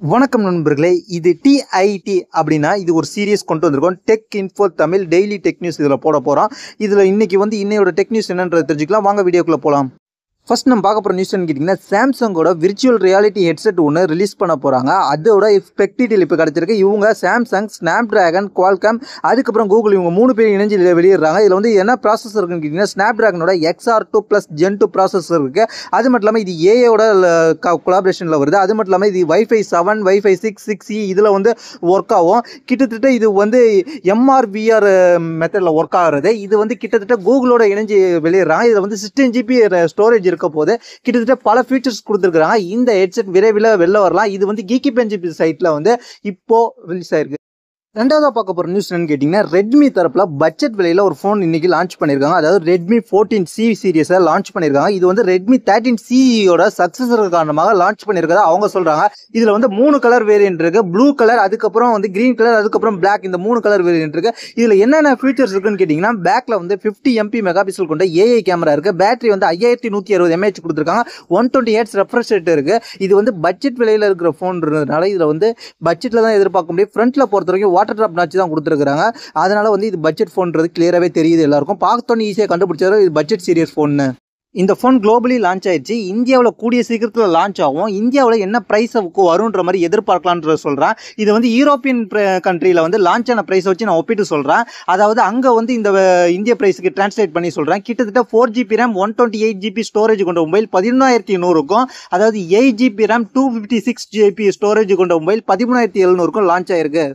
வணக்கம் நண்பர்களே, இது டிஐடி அப்படின்னா இது ஒரு சீரியஸ் கொண்டு வந்திருக்கோம். Tech info Tamil daily tech news இதில் போட போகிறோம். இதில் இன்னைக்கு இன்னையோட டெக் நியூஸ் என்னன்றது தெரிஞ்சுக்கலாம். வாங்க வீடியோக்குள்ளே போகலாம். ஃபர்ஸ்ட் நம்ம பார்க்க போகிற நியூஸ்ன்னு கேட்டிங்கன்னா, சாம்சங்கோட விர்ச்சுவல் ரியாலிட்டி ஹெட்செட் ஒன்று ரிலீஸ் பண்ண போகிறாங்க. அதோட டீட்டெயில் இப்போ கிடச்சிருக்கு. இவங்க சாம்சங், ஸ்னாப் டிராகன், குவால்காம், அதுக்கப்புறம் கூகுள் இவங்க 3 பேர் இணைஞ்சு வெளியிடுறாங்க. இதில் என்ன ப்ராசஸர் இருக்குன்னு கேட்டிங்கன்னா, ஸ்னாப் டிராகனோட XR2+ Gen 2 ப்ராசஸர் இருக்குது. அது மட்டும் இல்லாமல் இது ஏஐயோட கொலாபரேஷனில் வருது. அது மட்டும் இல்லாமல் இது Wi-Fi 7, Wi-Fi 6, 6E இதில் ஒர்க் ஆகும். கிட்டத்தட்ட இது MRVR மெத்தடில் ஒர்க் ஆகிறது. இது கிட்டத்தட்ட கூகுளோட இணைஞ்சு வெளியிடுறாங்க. இதில் 16 GB ஸ்டோரேஜ் இருக்க போது கிட்டத்தட்ட பல ஃபீச்சர்ஸ் கொடுத்துருக்காங்க. இந்த ஹெட்செட் விரைவில் வெளில வரலாம். இது Geeky சைட்ல இப்போ ரிலீஸ் ஆயிருக்கு. ரெண்டாவதாக பார்க்க போகிற நியூஸ் என்னன்னு கேட்டிங்கன்னா, ரெட்மி தரப்பில் பட்ஜெட் விலையில் ஒரு ஃபோன் இன்றைக்கி லான்ச் பண்ணியிருக்காங்க. அதாவது ரெட்மி 14C சீரியஸை லான்ச் பண்ணியிருக்காங்க. இது ரெட்மி 13Cயோட சக்ஸஸர் காரணமாக லான்ச் பண்ணியிருக்கதா அவங்க சொல்கிறாங்க. இதில் 3 கலர் வேரியன்ட் இருக்குது. ப்ளூ கலர், அதுக்கப்புறம் க்ரீன் கலர், அதுக்கப்புறம் பிளாக், இந்த 3 கலர் வேரியன்ட் இருக்குது. இதில் என்னென்ன ஃபீச்சர்ஸ் இருக்குன்னு கேட்டிங்கன்னா, பேக்கில் 50 MP மெகாபிக்சல் கொண்ட ஏஐ கேமரா இருக்குது. பேட்டரி 5160 mAh கொடுத்துருக்காங்க. 120 Hz ரெஃப்ரெஷ் ரேட் இருக்குது. இது பட்ஜெட் விலையில் இருக்கிற ஃபோன்றதுனால இதில் பட்ஜெட்டில் தான் எதிர்பார்க்க முடியும். ஃப்ரண்ட்டில் பொறுத்த வரைக்கும் வாட்டர் ட்ராப் நாச்சு தான் கொடுத்துருக்காங்க. அதனால இது பட்ஜெட் ஃபோன்றது கிளியராகவே தெரியுது. எல்லாருக்கும் பார்த்தோன்னு ஈஸியாக கண்டுபிடிச்சாரு இது பட்ஜெட் சீரியஸ் ஃபோன்னு. இந்த ஃபோன் குளோபலி லான்ச் ஆயிடுச்சு. இந்தியாவில் கூடிய சீக்கிரத்தில் லான்ச் ஆகும். இந்தியாவில் என்ன ப்ரைஸ் வரும்ன்ற மாதிரி எதிர்பார்க்கலான்ற சொல்கிறேன். இது யூரோப்பியன் கண்ட்ரியில் லான்ச் ஆன ப்ரைஸை வச்சு நான் ஒப்பிட்டு சொல்கிறேன். அதாவது அங்கே இந்த இந்திய ப்ரைஸுக்கு டிரான்ஸ்லேட் பண்ணி சொல்கிறேன். கிட்டத்தட்ட 4GB RAM 128GB ஸ்டோரேஜ் கொண்ட மொபைல் 11,100 இருக்கும். அதாவது 8GB RAM 256GB ஸ்டோரேஜ் கொண்ட மொபைல் 13,700 லான்ச் ஆயிருக்கு.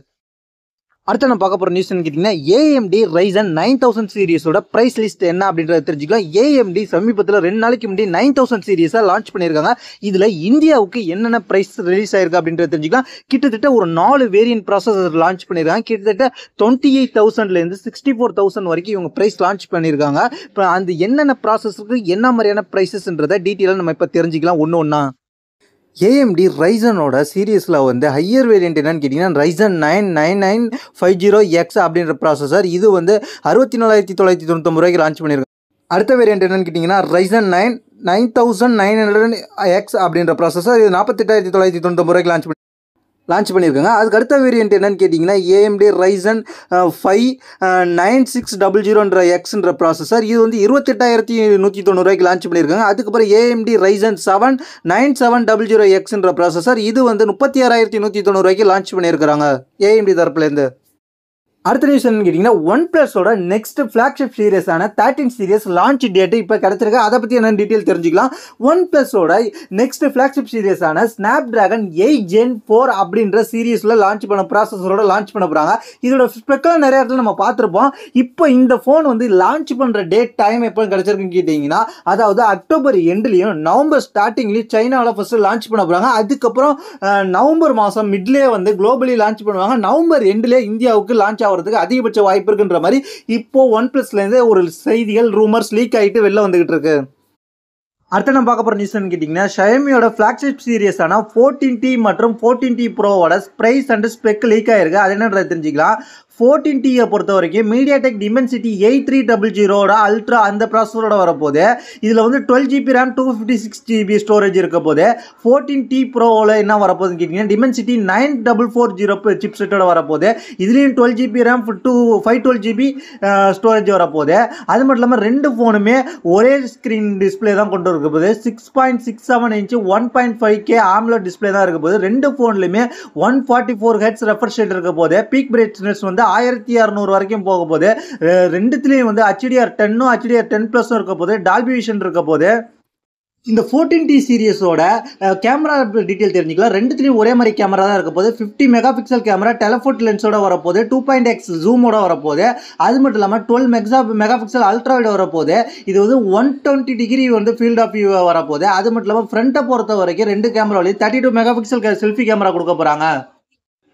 அடுத்து நம்ம பார்க்க போகிற நியூஸ் கேட்டிங்கன்னா, AMD Ryzen 9000 சீரிஸோட ப்ரைஸ் லிஸ்ட் என்ன அப்படின்றத தெரிஞ்சுக்கலாம். AMD சமீபத்தில் 2 நாளைக்கு முன்னாடி 9000 சீரிஸை லான்ச் பண்ணியிருக்காங்க. இதில் இந்தியாவுக்கு என்னென்ன ப்ரைஸ் ரிலீஸ் ஆயிருக்கு அப்படின்றத தெரிஞ்சுக்கலாம். கிட்டத்தட்ட ஒரு 4 வேரியன்ட் ப்ராசஸர் லான்ச் பண்ணியிருக்காங்க. கிட்டத்தட்ட 28,000லேருந்து 64,000 வரைக்கும் இவங்க ப்ரைஸ் லான்ச் பண்ணியிருக்காங்க. இப்போ அந்த என்னென்ன ப்ராசஸருக்கு என்ன மாதிரியான ப்ரைஸஸ்ன்றதை டீட்டெயிலாக நம்ம இப்போ தெரிஞ்சுக்கலாம் ஒன்று ஒன்றா. AMD Ryzenோட சீரியஸில் ஹையர் வேரியன்ட் என்னன்னு கேட்டிங்கன்னா, Ryzen 9 9950X அப்படின்ற ப்ராசஸர். இது 64,999 லான்ச் பண்ணியிருக்காங்க. அடுத்த வேரியன்ட் என்னன்னு கேட்டிங்கன்னா, Ryzen 9 9900X அப்படின்ற ப்ராசஸர். இது 48,999 லான்ச் பண்ணியிருக்காங்க. அதுக்கு அடுத்த வேரியன்ட் என்னன்னு கேட்டிங்கன்னா, AMD Ryzen 5 9600Xன்ற ப்ராசஸர். இது 28,190 லான்ச் பண்ணியிருக்காங்க. அதுக்கப்புறம் AMD Ryzen 7 9700Xன்ற ப்ராசஸர். இது 36,190 லான்ச் பண்ணியிருக்கிறாங்க AMD தரப்புலேருந்து. அடுத்த நியூஸ் என்னன்னு கேட்டிங்கன்னா, OnePlusோட நெக்ஸ்ட் ஃப்ளாக்ஷிப் சீரியஸான 13 சீரியஸ் லான்ச் டேட்டு இப்போ கிடச்சிருக்கு. அதை பற்றி என்ன டீட்டெயில் தெரிஞ்சுக்கலாம். OnePlusோட நெக்ஸ்ட் ஃப்ளாக்ஷிப் சீரியஸான Snapdragon 8 Gen 4 அப்படின்ற சீரியஸில் லான்ச் பண்ண ப்ராசஸரோட லான்ச் பண்ண போகிறாங்க. இதோட ஸ்பெக்கெல்லாம் நிறைய இடத்துல நம்ம பார்த்துருப்போம். இப்போ இந்த ஃபோன் லான்ச் பண்ணுற டேட் டைம் எப்போ கிடச்சிருக்குன்னு கேட்டிங்கன்னா, அதாவது அக்டோபர் எண்ட்லேயும் நவம்பர் ஸ்டார்டிங்லேயும் சைனாவில் ஃபஸ்ட்டு லான்ச் பண்ண போகிறாங்க. அதுக்கப்புறம் நவம்பர் மாதம் மிட்லேயே குளோபலி லான்ச் பண்ணுவாங்க. நவம்பர் எண்ட்லேயே இந்தியாவுக்கு லான்ச் ஆகிறதுக்கு அதிகபட்ச வாய்ப்பு இருக்குன்ற மாதிரி இப்போ OnePlusலேருந்து ஒரு செய்திகள் ரூமர்ஸ் லீக் ஆகிட்டு வெளில வந்துகிட்டு இருக்கு. அடுத்த நம்ம பார்க்க போகிற நியூஸ் கேட்டிங்கன்னா, Xiaomiயோட ஃப்ளாக்ஷிப் சீரியஸான 14T மற்றும் 14T ப்ரோவோட ப்ரைஸ் அண்ட் ஸ்பெக் லீக் ஆகிருக்கு. அது என்னன்றதை தெரிஞ்சுக்கலாம். 14Tயை பொறுத்த வரைக்கும் MediaTek Dimensity 8300 அல்ட்ரா அந்த ப்ராசஸரோட வரப்போது. இதில் 12GB RAM 256GB ஸ்டோரேஜ் இருக்க போது. 14T ப்ரோவில் என்ன வரப்போகுதுன்னு கேட்டிங்கன்னா, Dimensity 9440 சிப் செட்டோட வரப்போகுது. இதுலேயும் 12GB RAM 512GB ஸ்டோரேஜ் வரப்போகுது. அது மட்டும் இல்லாமல் 2 ஃபோனுமே ஒரே ஸ்க்ரீன் டிஸ்பிளே தான் கொண்டு இருக்க போது. 6.67 இன்ச்சு 1.5K AMOLED டிஸ்பிளே தான் இருக்க போது. 2 ஃபோன்லையுமே 144 Hz ரெஃப்ரெஷ் ரேட் இருக்க போது. பீக் பிரைட்னஸ் 1600 வரைக்கும் போக போது. ரெண்டுத்துலேயும் HDR10 HDR10+ இருக்க போது. டால்பி விஷன் இருக்க போது. இந்த 14T சீரியஸோட கேமரா டீட்டெயில் தெரிஞ்சுக்கலாம். ரெண்டுத்துலேயும் ஒரே மாதிரி கேமரா தான் இருக்க போது. 50 மெகாபிக்சல் கேமரா டெலஃபோட்டோ லென்ஸோட வரப்போது. 2.x ஜூமோட வரப்போது. அது மட்டும் இல்லாமல் 12 மெகாபிக்சல் அல்ட்ராவைட வரப்போது. இது 120 டிகிரி ஃபீல்ட் ஆஃப் வியூ வரப்போது. அது மட்டும் இல்லாமல் ஃப்ரண்ட்டை பொறுத்த வரைக்கும் 2 கேமராவிலையும் 32 மெகாபிக்சல் செல்ஃபி கேமரா கொடுக்க போகிறாங்க.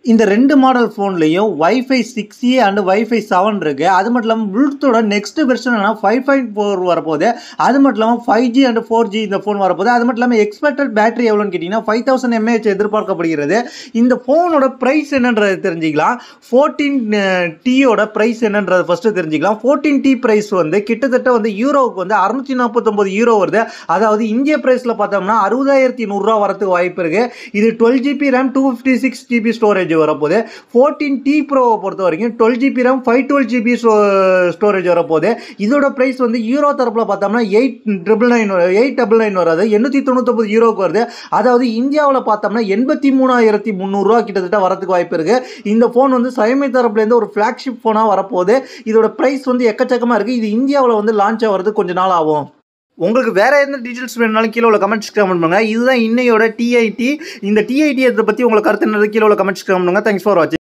இந்த ரெண்டு மாடல் ஃபோன்லையும் வைஃபை 6E அண்ட் வைஃபை 7 இருக்கு. அது மட்டும் இல்லாமல் ப்ளூடூத்தோட நெக்ஸ்ட் வெர்ஷன் 5.4 வரப்போகுது. அது மட்டும் இல்லாமல் 5G அண்ட் 4G இந்த ஃபோன் வரப்போகுது. அது மட்டும் இல்லாமல் எக்ஸ்பெக்டட் பேட்டரி எவ்வளோன்னு கேட்டிங்கன்னா 5000 mAh எதிர்பார்க்கப்படுகிறது. இந்த ஃபோனோட ப்ரைஸ் என்னன்றது தெரிஞ்சுக்கலாம். 14Tயோட ப்ரைஸ் என்னன்றது ஃபஸ்ட்டு தெரிஞ்சுக்கலாம். 14T ப்ரைஸ் வந்து கிட்டத்தட்ட வந்து யூரோவுக்கு வந்து 649 யூரோ வருது. அதாவது இந்திய ப்ரைஸில் பார்த்தோம்னா 60100 வரதுக்கு வாய்ப்பு இருக்குது. இது 12GB RAM 256GB ஸ்டோரேஜ் வரப்போகுது. 14T ப்ரோவை பொறுத்த வரைக்கும் 12GB RAM 512GB ஸ்டோரேஜ் வரப்போகுது. இதோட ப்ரைஸ் வந்து யூரோ தரப்பில் பார்த்தோம்னா 899 வராது, 899 யூரோக்கு வருது. அதாவது இந்தியாவில் பார்த்தோம்னா 83300 கிட்டத்தட்ட வரதுக்கு வாய்ப்பு இருக்குது. இந்த ஃபோன் வந்து Xiaomi தரப்புலேருந்து ஒரு ஃப்ளாக்ஷிப் ஃபோனாக வரப்போகுது. இதோட ப்ரைஸ் வந்து எக்கச்சக்கமாக இருக்குது. இது இந்தியாவில் வந்து லான்ச் ஆகிறதுக்கு கொஞ்சம் நாள் ஆகும். உங்களுக்கு வேறு எந்த டீட்டெயில்ஸ் வேணுனாலும் கீழே உள்ள கமெண்ட்ஸ் கமெண்ட் பண்ணுங்கள். இதுதான் இன்னையோட TIT. இந்த TIT பற்றி உங்களுக்கு கருத்து என்னது கீழே உள்ள கமெண்ட்ஸ் கமெண்ட் பண்ணுங்கள். தேங்க்ஸ் ஃபார் வாட்சிங்.